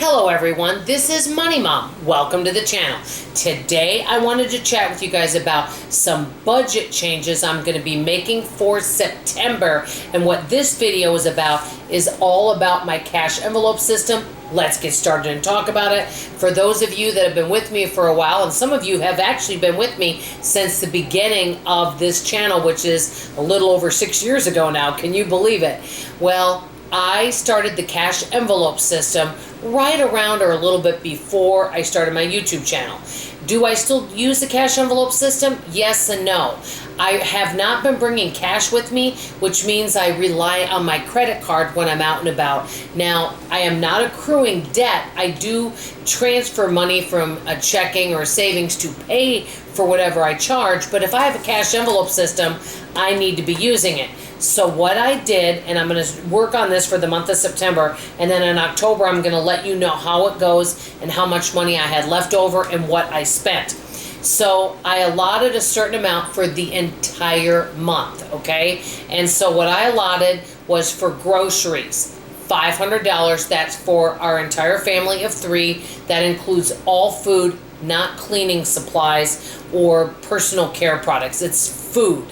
Hello everyone, this is Money Mom. Welcome to the channel. Today I wanted to chat with you guys about some budget changes I'm going to be making for September, and what this video is all about my cash envelope system. Let's get started and talk about it. For those of you that have been with me for a while, and some of you have actually been with me since the beginning of this channel, which is a little over 6 years ago now. Can you believe it? Well, I started the cash envelope system right around or a little bit before I started my YouTube channel. Do I still use the cash envelope system? Yes and no. I have not been bringing cash with me, which means I rely on my credit card when I'm out and about. Now, I am not accruing debt. I do transfer money from a checking or savings to pay for whatever I charge, but if I have a cash envelope system, I need to be using it. So what I did, and I'm going to work on this for the month of September, and then in October I'm going to let you know how it goes and how much money I had left over and what I spent. So I allotted a certain amount for the entire month, okay? And so what I allotted was for groceries, $500. That's for our entire family of 3. That includes all food, not cleaning supplies or personal care products. It's food.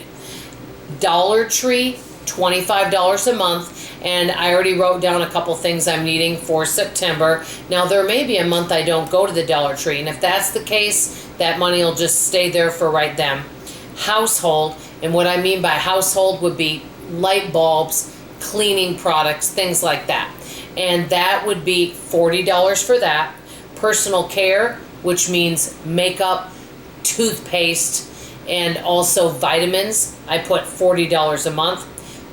Dollar Tree, $25 a month, and I already wrote down a couple things I'm needing for September. Now, there may be a month I don't go to the Dollar Tree, and if that's the case, that money will just stay there for right then. Household, and what I mean by household would be light bulbs, cleaning products, things like that. And that would be $40 for that. Personal care, which means makeup, toothpaste, and also vitamins, I put $40 a month.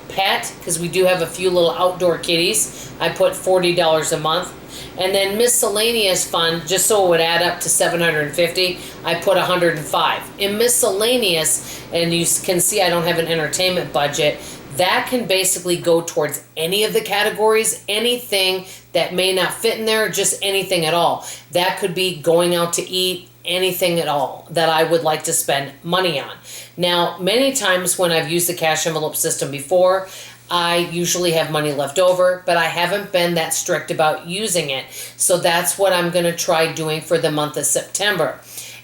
Pet, because we do have a few little outdoor kitties, I put $40 a month. And then miscellaneous fund, just so it would add up to $750, I put $105. In miscellaneous, and you can see I don't have an entertainment budget, that can basically go towards any of the categories, anything that may not fit in there, just anything at all. That could be going out to eat, anything at all that I would like to spend money on. Now, many times when I've used the cash envelope system before, I usually have money left over, but I haven't been that strict about using it. So that's what I'm going to try doing for the month of September.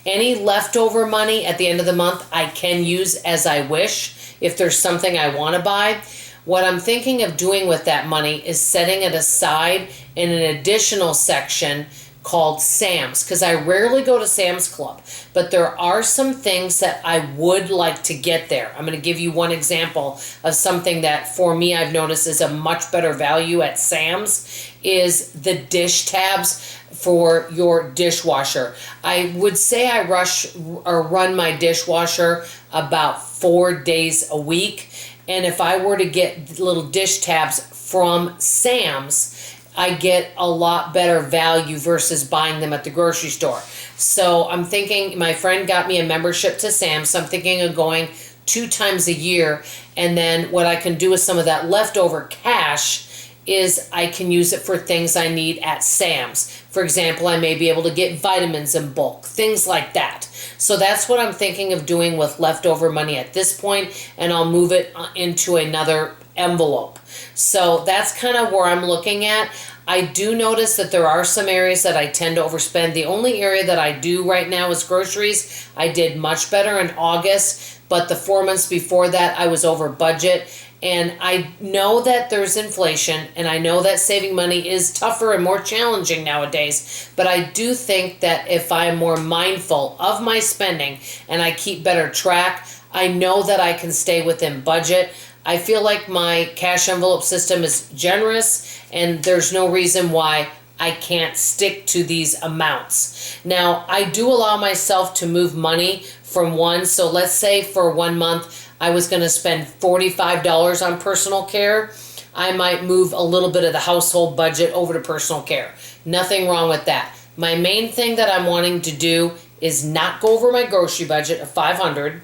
Any leftover money at the end of the month, I can use as I wish if there's something I want to buy. What I'm thinking of doing with that money is setting it aside in an additional section called Sam's, because I rarely go to Sam's Club, but there are some things that I would like to get there. I'm going to give you one example of something that for me I've noticed is a much better value at Sam's, is the dish tabs for your dishwasher. I would say I run my dishwasher about 4 days a week, and if I were to get little dish tabs from Sam's, I get a lot better value versus buying them at the grocery store. So I'm thinking, my friend got me a membership to Sam's, so I'm thinking of going 2 times a year, and then what I can do with some of that leftover cash is I can use it for things I need at Sam's. For example, I may be able to get vitamins in bulk, things like that. So that's what I'm thinking of doing with leftover money at this point, and I'll move it into another envelope. So that's kind of where I'm looking at. I do notice that there are some areas that I tend to overspend. The only area that I do right now is groceries. I did much better in August, but the 4 months before that I was over budget. And I know that there's inflation, and I know that saving money is tougher and more challenging nowadays, but I do think that if I am more mindful of my spending and I keep better track, I know that I can stay within budget. I feel like my cash envelope system is generous, and there's no reason why I can't stick to these amounts. Now, I do allow myself to move money from one. So let's say for 1 month, I was going to spend $45 on personal care. I might move a little bit of the household budget over to personal care. Nothing wrong with that. My main thing that I'm wanting to do is not go over my grocery budget of $500.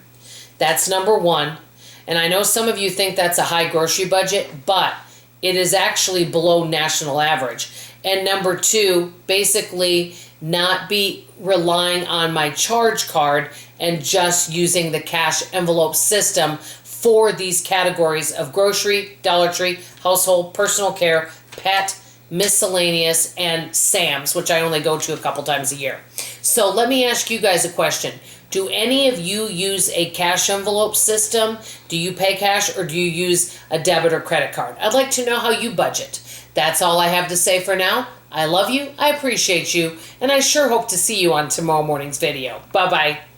That's number one. And I know some of you think that's a high grocery budget, but it is actually below national average. And number 2, basically not be relying on my charge card and just using the cash envelope system for these categories of grocery, Dollar Tree, household, personal care, pet, Miscellaneous, and Sam's, which I only go to a couple times a year. So let me ask you guys a question. Do any of you use a cash envelope system? Do you pay cash, or do you use a debit or credit card? I'd like to know how you budget. That's all I have to say for now. I love you, I appreciate you, and I sure hope to see you on tomorrow morning's video. Bye-bye.